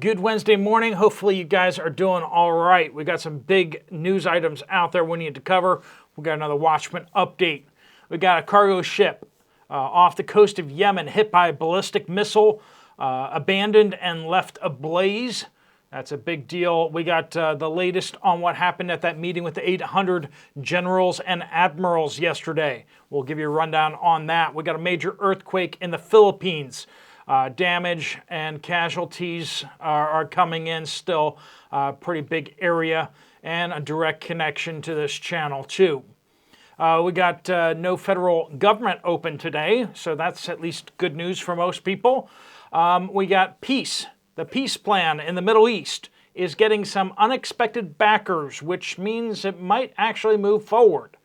Good Wednesday morning. Hopefully you guys are doing all right. We got some big news items out there we need to cover. We got another Watchmen update. We got a cargo ship off the coast of Yemen hit by a ballistic missile, abandoned and left ablaze. That's a big deal. We got the latest on what happened at that meeting with the 800 generals and admirals yesterday. We'll give you a rundown on that. We got a major earthquake in the Philippines. Damage and casualties are coming in still. Pretty big area and a direct connection to this channel too. We got no federal government open today, so that's at least good news for most people. We got peace. The peace plan in the Middle East is getting some unexpected backers, which means it might actually move forward.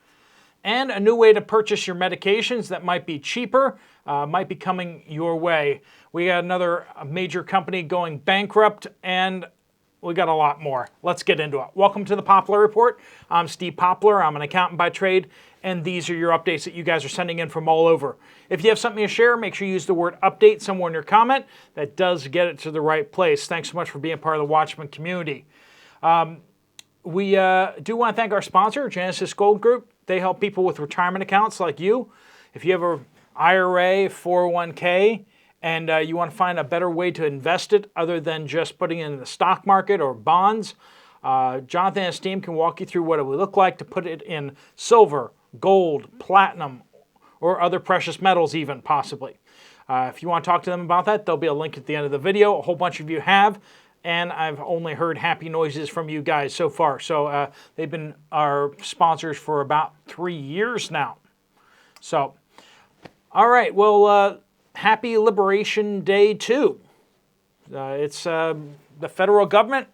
And a new way to purchase your medications that might be cheaper might be coming your way. We got another major company going bankrupt, and we got a lot more. Let's get into it. Welcome to the Poplar Report. I'm Steve Poplar. I'm an accountant by trade, and these are your updates that you guys are sending in from all over. If you have something to share, make sure you use the word update somewhere in your comment. That does get it to the right place. Thanks so much for being part of the Watchmen community. We do want to thank our sponsor, Genesis Gold Group. They help people with retirement accounts like you. If you have an IRA, 401k, and you want to find a better way to invest it other than just putting it in the stock market or bonds, Jonathan and his team can walk you through what it would look like to put it in silver, gold, platinum, or other precious metals even, possibly. If you want to talk to them about that, there'll be a link at the end of the video. A whole bunch of you have, and I've only heard happy noises from you guys so far. So they've been our sponsors for about 3 years now. So, all right, well, happy Liberation Day, too. It's the federal government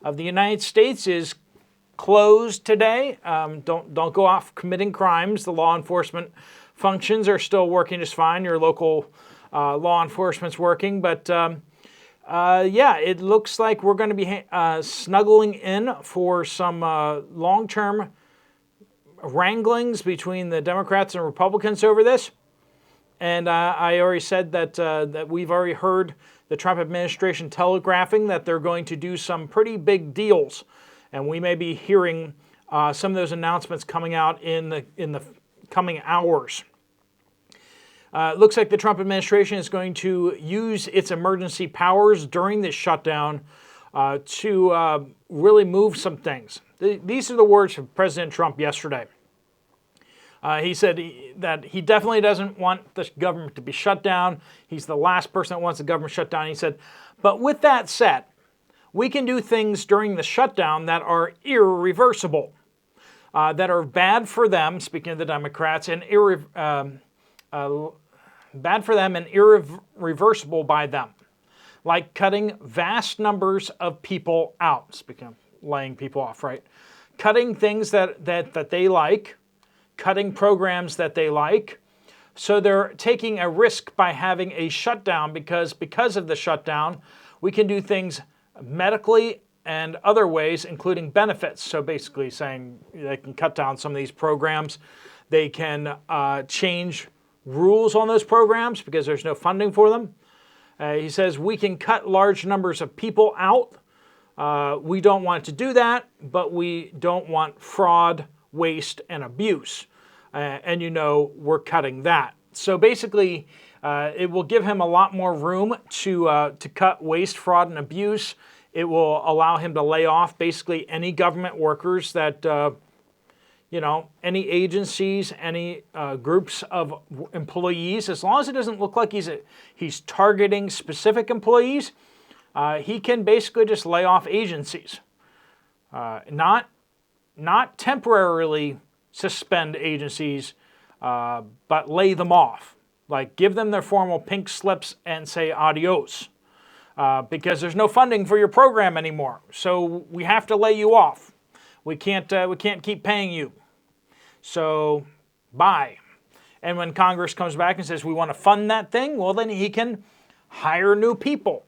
of the United States is closed today. Don't go off committing crimes. The law enforcement functions are still working just fine. Your local law enforcement's working, but yeah, it looks like we're going to be snuggling in for some long-term wranglings between the Democrats and Republicans over this. And I already said that we've already heard the Trump administration telegraphing that they're going to do some pretty big deals, and we may be hearing some of those announcements coming out in the coming hours. It looks like the Trump administration is going to use its emergency powers during this shutdown to really move some things. These are the words of President Trump yesterday. He said that he definitely doesn't want the government to be shut down. He's the last person that wants the government shut down. He said, but with that said, we can do things during the shutdown that are irreversible, that are bad for them, speaking of the Democrats, and bad for them and irreversible by them, like cutting vast numbers of people out, speaking of laying people off, right? Cutting things that they like, cutting programs that they like. So they're taking a risk by having a shutdown because of the shutdown, we can do things medically and other ways, including benefits. So basically saying they can cut down some of these programs. They can change rules on those programs because there's no funding for them. He says we can cut large numbers of people out. We don't want to do that, but we don't want fraud, waste, and abuse. And we're cutting that. So basically, it will give him a lot more room to cut waste, fraud, and abuse. It will allow him to lay off basically any government workers that, any agencies, any groups of employees. As long as it doesn't look like he's targeting specific employees, he can basically just lay off agencies. Not temporarily suspend agencies, but lay them off. Like give them their formal pink slips and say adios. Because there's no funding for your program anymore. So we have to lay you off. We can't keep paying you. So bye. And when Congress comes back and says we want to fund that thing, well then he can hire new people.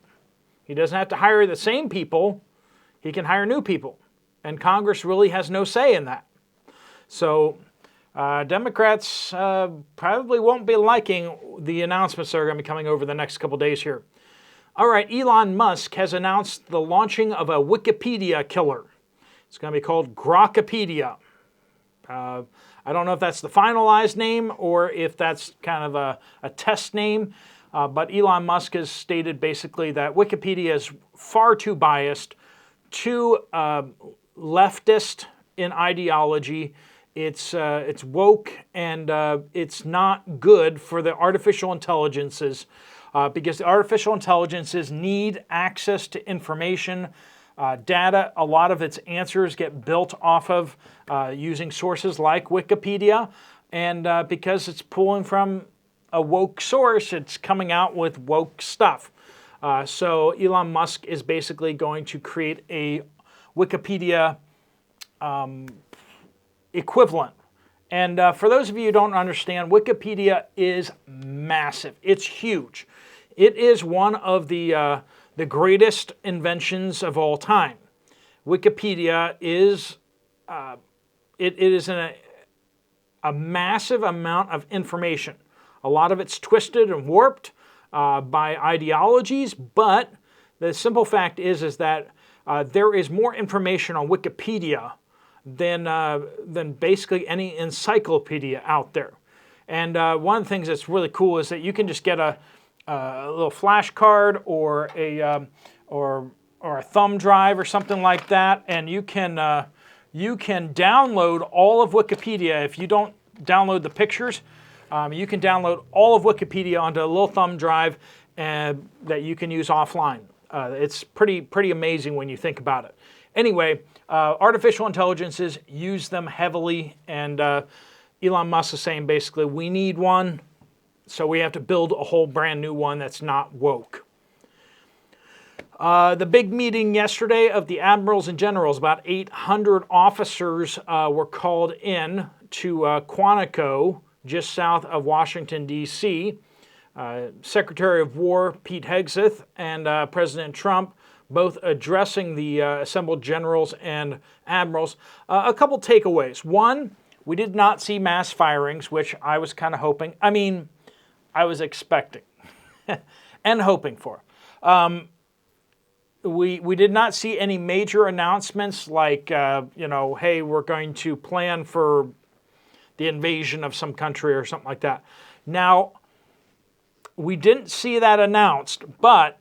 He doesn't have to hire the same people. He can hire new people. And Congress really has no say in that. So Democrats probably won't be liking the announcements that are going to be coming over the next couple days here. All right, Elon Musk has announced the launching of a Wikipedia killer. It's going to be called Grokipedia. I don't know if that's the finalized name or if that's kind of a test name, but Elon Musk has stated basically that Wikipedia is far too biased, too leftist in ideology. It's woke, and it's not good for the artificial intelligences because the artificial intelligences need access to information, data. A lot of its answers get built off of using sources like Wikipedia, and because it's pulling from a woke source, it's coming out with woke stuff. So Elon Musk is basically going to create a Wikipedia equivalent. And for those of you who don't understand, Wikipedia is massive. It's huge. It is one of the greatest inventions of all time. Wikipedia is it is a massive amount of information. A lot of it's twisted and warped by ideologies, but the simple fact is that there is more information on Wikipedia than basically any encyclopedia out there. And one of the things that's really cool is that you can just get a little flash card or a thumb drive or something like that, and you can download all of Wikipedia. If you don't download the pictures, you can download all of Wikipedia onto a little thumb drive that you can use offline. It's pretty amazing when you think about it. Anyway, artificial intelligences use them heavily, and Elon Musk is saying basically we need one, so we have to build a whole brand new one that's not woke. The big meeting yesterday of the admirals and generals, about 800 officers were called in to Quantico, just south of Washington, D.C. Secretary of War Pete Hegseth and President Trump both addressing the assembled generals and admirals. A couple takeaways. One, we did not see mass firings, which I was kind of hoping. I was expecting and hoping for. We did not see any major announcements like, hey, we're going to plan for the invasion of some country or something like that. Now, we didn't see that announced, but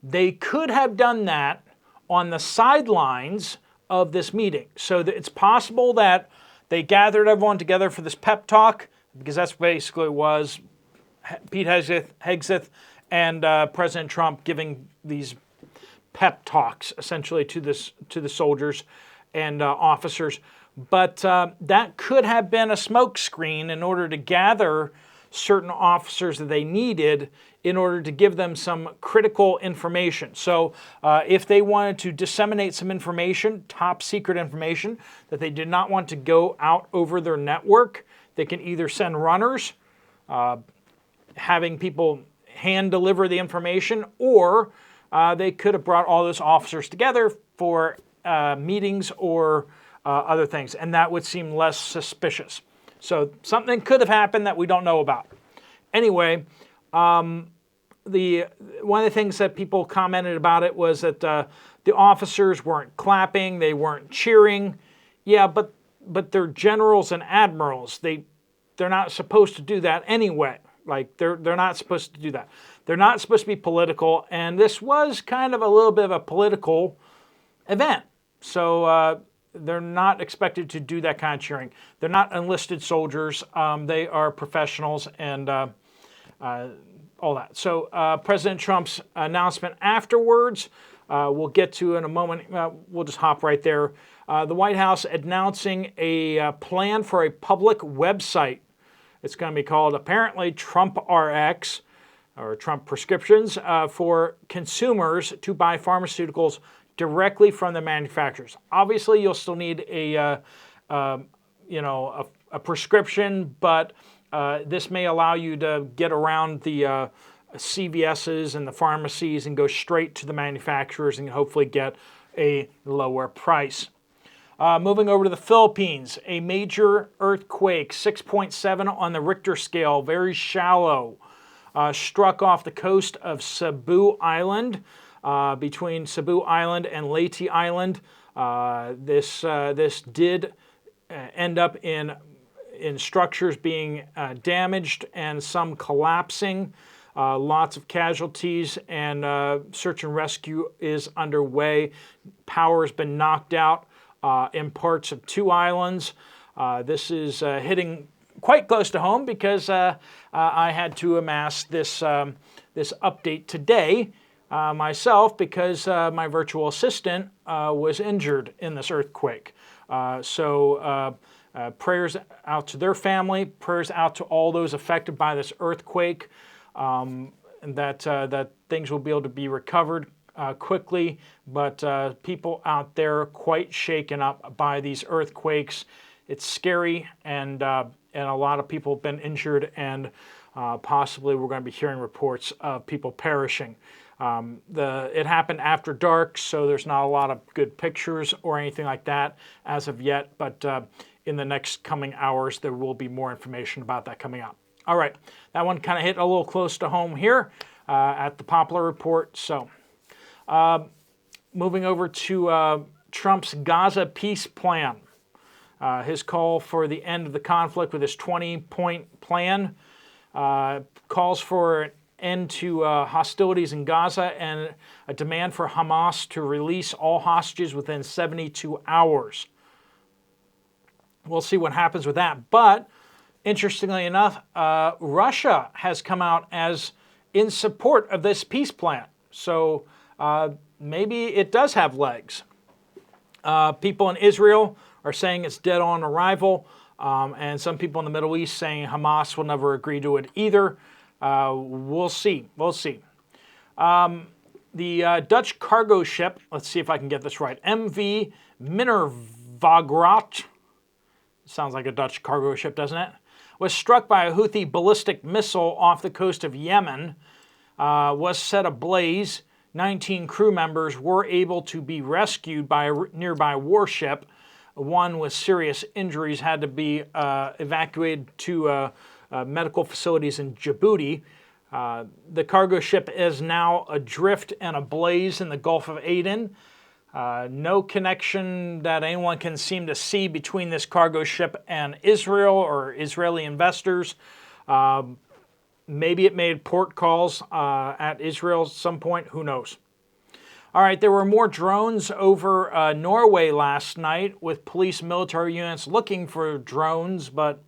they could have done that on the sidelines of this meeting. So that it's possible that they gathered everyone together for this pep talk, because that's basically what it was. Pete Hegseth and President Trump giving these pep talks essentially to the soldiers and officers. But that could have been a smokescreen in order to gather certain officers that they needed in order to give them some critical information. So if they wanted to disseminate some information, top secret information, that they did not want to go out over their network, they can either send runners, having people hand deliver the information, or they could have brought all those officers together for meetings or other things, and that would seem less suspicious. So something could have happened that we don't know about. Anyway, one of the things that people commented about it was that the officers weren't clapping, they weren't cheering. Yeah, but they're generals and admirals. They're not supposed to do that anyway. Like they're not supposed to do that. They're not supposed to be political, and this was kind of a little bit of a political event. So they're not expected to do that kind of cheering. They're not enlisted soldiers. They are professionals and all that. So President Trump's announcement afterwards, we'll get to in a moment. We'll just hop right there. The White House announcing a plan for a public website. It's going to be called apparently Trump RX, or Trump prescriptions, for consumers to buy pharmaceuticals directly from the manufacturers. Obviously, you'll still need a prescription, but this may allow you to get around the CVS's and the pharmacies and go straight to the manufacturers and hopefully get a lower price. Moving over to the Philippines, a major earthquake, 6.7 on the Richter scale, very shallow. struck off the coast of Cebu Island, between Cebu Island and Leyte Island. This did end up in structures being damaged and some collapsing. Lots of casualties, and search and rescue is underway. Power has been knocked out in parts of 2 islands. This is hitting quite close to home because I had to amass this update today myself because my virtual assistant was injured in this earthquake. Prayers out to their family, prayers out to all those affected by this earthquake, and that things will be able to be recovered quickly, but people out there quite shaken up by these earthquakes. It's scary, and a lot of people have been injured, and possibly we're going to be hearing reports of people perishing. It happened after dark, so there's not a lot of good pictures or anything like that as of yet, but in the next coming hours, there will be more information about that coming out. All right, that one kind of hit a little close to home here at the Poplar report. So moving over to Trump's Gaza peace plan. His call for the end of the conflict with his 20-point plan calls for an end to hostilities in Gaza and a demand for Hamas to release all hostages within 72 hours. We'll see what happens with that. But interestingly enough, Russia has come out as in support of this peace plan. So maybe it does have legs. People in Israel are saying it's dead on arrival, and some people in the Middle East saying Hamas will never agree to it either. We'll see. We'll see. The Dutch cargo ship, let's see if I can get this right, MV Minervagraat, sounds like a Dutch cargo ship, doesn't it? Was struck by a Houthi ballistic missile off the coast of Yemen, was set ablaze. 19 crew members were able to be rescued by a nearby warship. One with serious injuries had to be evacuated to medical facilities in Djibouti. The cargo ship is now adrift and ablaze in the Gulf of Aden. No connection that anyone can seem to see between this cargo ship and Israel or Israeli investors. Maybe it made port calls at Israel at some point. Who knows? All right, there were more drones over Norway last night with police and military units looking for drones, but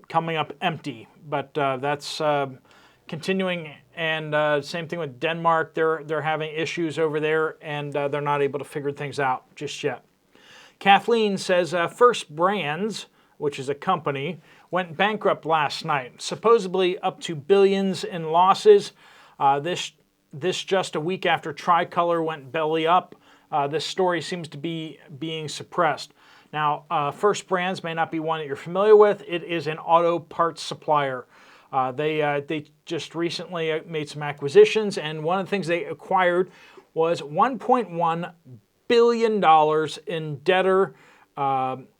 coming up empty. But that's continuing, and same thing with Denmark. They're having issues over there, and they're not able to figure things out just yet. Kathleen says First Brands, which is a company, went bankrupt last night, supposedly up to billions in losses. This just a week after Tricolor went belly up. This story seems to be being suppressed. Now, First Brands may not be one that you're familiar with. It is an auto parts supplier. They just recently made some acquisitions, and one of the things they acquired was $1.1 billion in debtor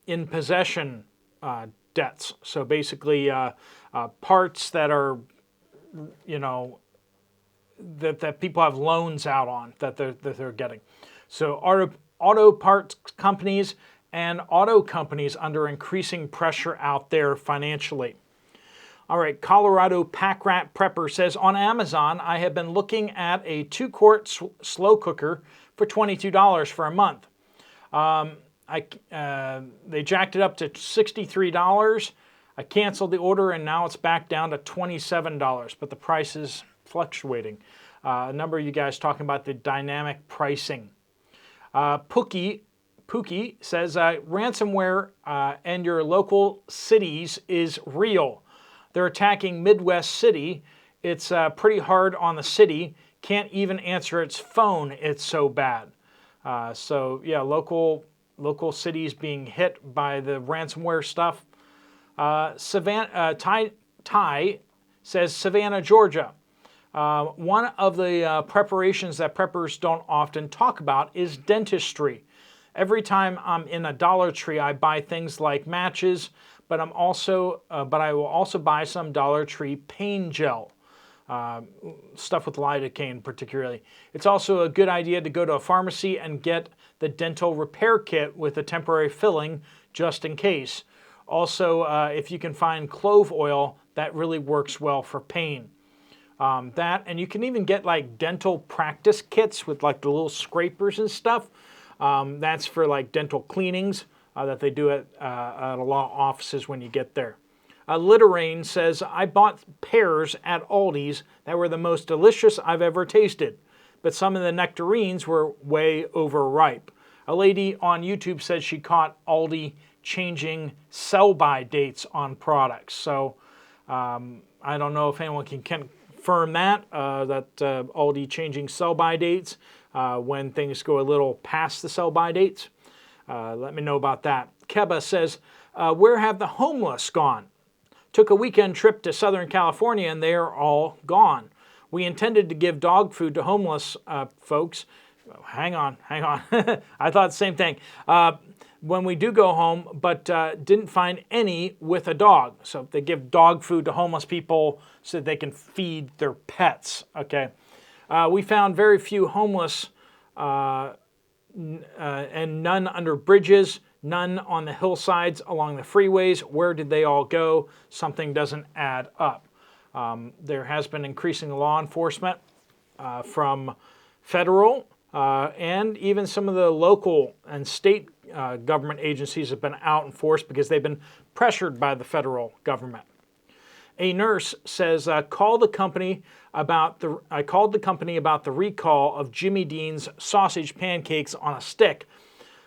in possession debts. So basically, parts that are, that people have loans out on that they're getting. So auto parts companies and auto companies under increasing pressure out there financially. All right, Colorado Pack Rat Prepper says, on Amazon, I have been looking at a 2-quart slow cooker for $22 for a month. They jacked it up to $63. I canceled the order, and now it's back down to $27, but the price is fluctuating. A number of you guys talking about the dynamic pricing. Pookie says, ransomware and your local cities is real. They're attacking Midwest City. It's pretty hard on the city. Can't even answer its phone. It's so bad. So yeah, local cities being hit by the ransomware stuff. Ty says Savannah, Georgia. One of the preparations that preppers don't often talk about is dentistry. Every time I'm in a Dollar Tree, I buy things like matches, but I will also buy some Dollar Tree pain gel. stuff with lidocaine particularly. It's also a good idea to go to a pharmacy and get the dental repair kit with a temporary filling just in case. Also, if you can find clove oil, that really works well for pain. That, and you can even get like dental practice kits with like the little scrapers and stuff. That's for like dental cleanings that they do at a lot of offices when you get there. Litterain says, I bought pears at Aldi's that were the most delicious I've ever tasted, but some of the nectarines were way overripe. A lady on YouTube said she caught Aldi changing sell-by dates on products. So I don't know if anyone can confirm that Aldi changing sell-by dates when things go a little past the sell-by dates. Let me know about that. Keba says, where have the homeless gone? Took a weekend trip to Southern California and they are all gone. We intended to give dog food to homeless folks. Hang on. I thought the same thing. When we do go home, but didn't find any with a dog. So they give dog food to homeless people so that they can feed their pets. Okay. We found very few homeless and none under bridges. None on the hillsides along the freeways. Where did they all go? Something doesn't add up. There has been increasing law enforcement from federal and even some of the local and state government agencies have been out in force because they've been pressured by the federal government. A nurse says, I called the company about the recall of Jimmy Dean's sausage pancakes on a stick.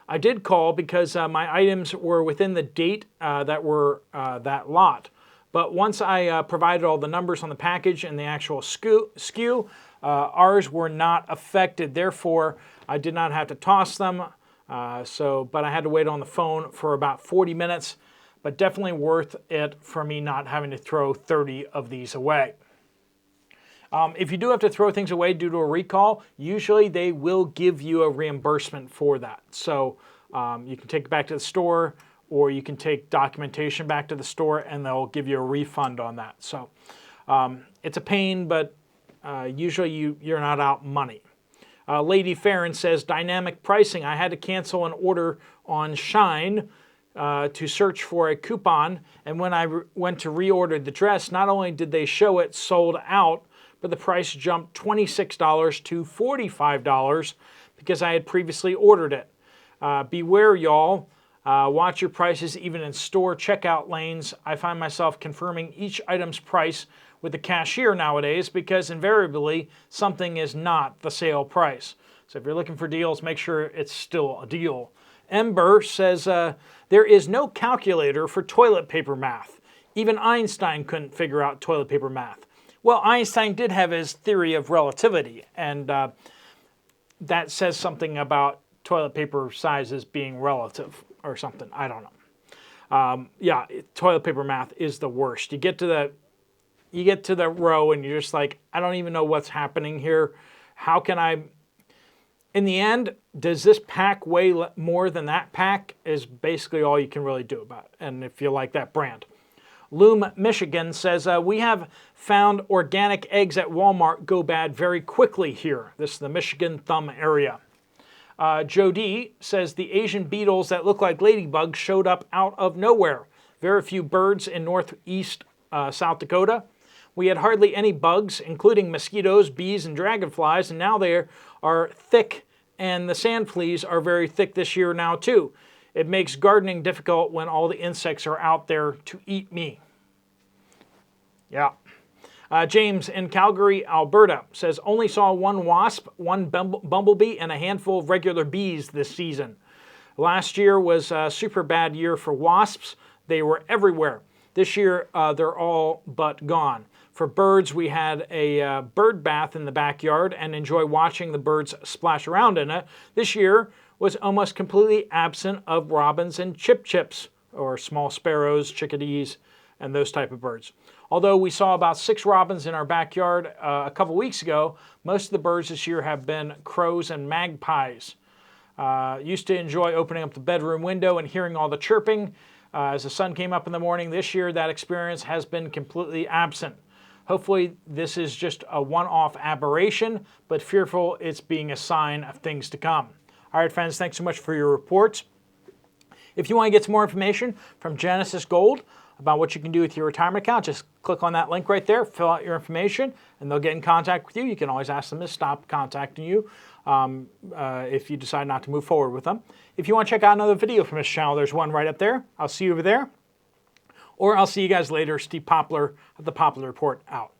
I did call because my items were within the date that were that lot. But once I provided all the numbers on the package and the actual SKU, ours were not affected. Therefore, I did not have to toss them. But I had to wait on the phone for about 40 minutes. But definitely worth it for me not having to throw 30 of these away. If you do have to throw things away due to a recall, usually they will give you a reimbursement for that. So you can take it back to the store or you can take documentation back to the store and they'll give you a refund on that. So it's a pain, but usually you're not out money. Lady Farron says, dynamic pricing. I had to cancel an order on Shine to search for a coupon. And when I went to reorder the dress, not only did they show it sold out, but the price jumped $26 to $45 because I had previously ordered it. Beware, y'all. Watch your prices even in store checkout lanes. I find myself confirming each item's price with the cashier nowadays because invariably something is not the sale price. So if you're looking for deals, make sure it's still a deal. Ember says, there is no calculator for toilet paper math. Even Einstein couldn't figure out toilet paper math. Well, Einstein did have his theory of relativity, and that says something about toilet paper sizes being relative or something. I don't know. Toilet paper math is the worst. You get to the row and you're just like, I don't even know what's happening here. How can I? In the end, does this pack weigh more than that pack? Is basically all you can really do about it. And if you like that brand. Loom, Michigan says, we have found organic eggs at Walmart go bad very quickly here. This is the Michigan thumb area. Joe D says, the Asian beetles that look like ladybugs showed up out of nowhere. Very few birds in northeast South Dakota. We had hardly any bugs, including mosquitoes, bees, and dragonflies, and now they are thick, and the sand fleas are very thick this year now too. It makes gardening difficult when all the insects are out there to eat me. Yeah. James in Calgary, Alberta says, only saw one wasp, one bumblebee, and a handful of regular bees this season. Last year was a super bad year for wasps. They were everywhere. This year, they're all but gone. For birds, we had a bird bath in the backyard and enjoy watching the birds splash around in it. This year was almost completely absent of robins and chip-chips, or small sparrows, chickadees, and those type of birds. Although we saw about 6 robins in our backyard a couple weeks ago, most of the birds this year have been crows and magpies. Used to enjoy opening up the bedroom window and hearing all the chirping as the sun came up in the morning. This year, that experience has been completely absent. Hopefully this is just a one-off aberration, but fearful it's being a sign of things to come. All right, friends, thanks so much for your reports. If you want to get some more information from Genesis Gold about what you can do with your retirement account, just click on that link right there, fill out your information, and they'll get in contact with you. You can always ask them to stop contacting you if you decide not to move forward with them. If you want to check out another video from this channel, there's one right up there. I'll see you over there. Or I'll see you guys later. Steve Poplar of the Poplar Report out.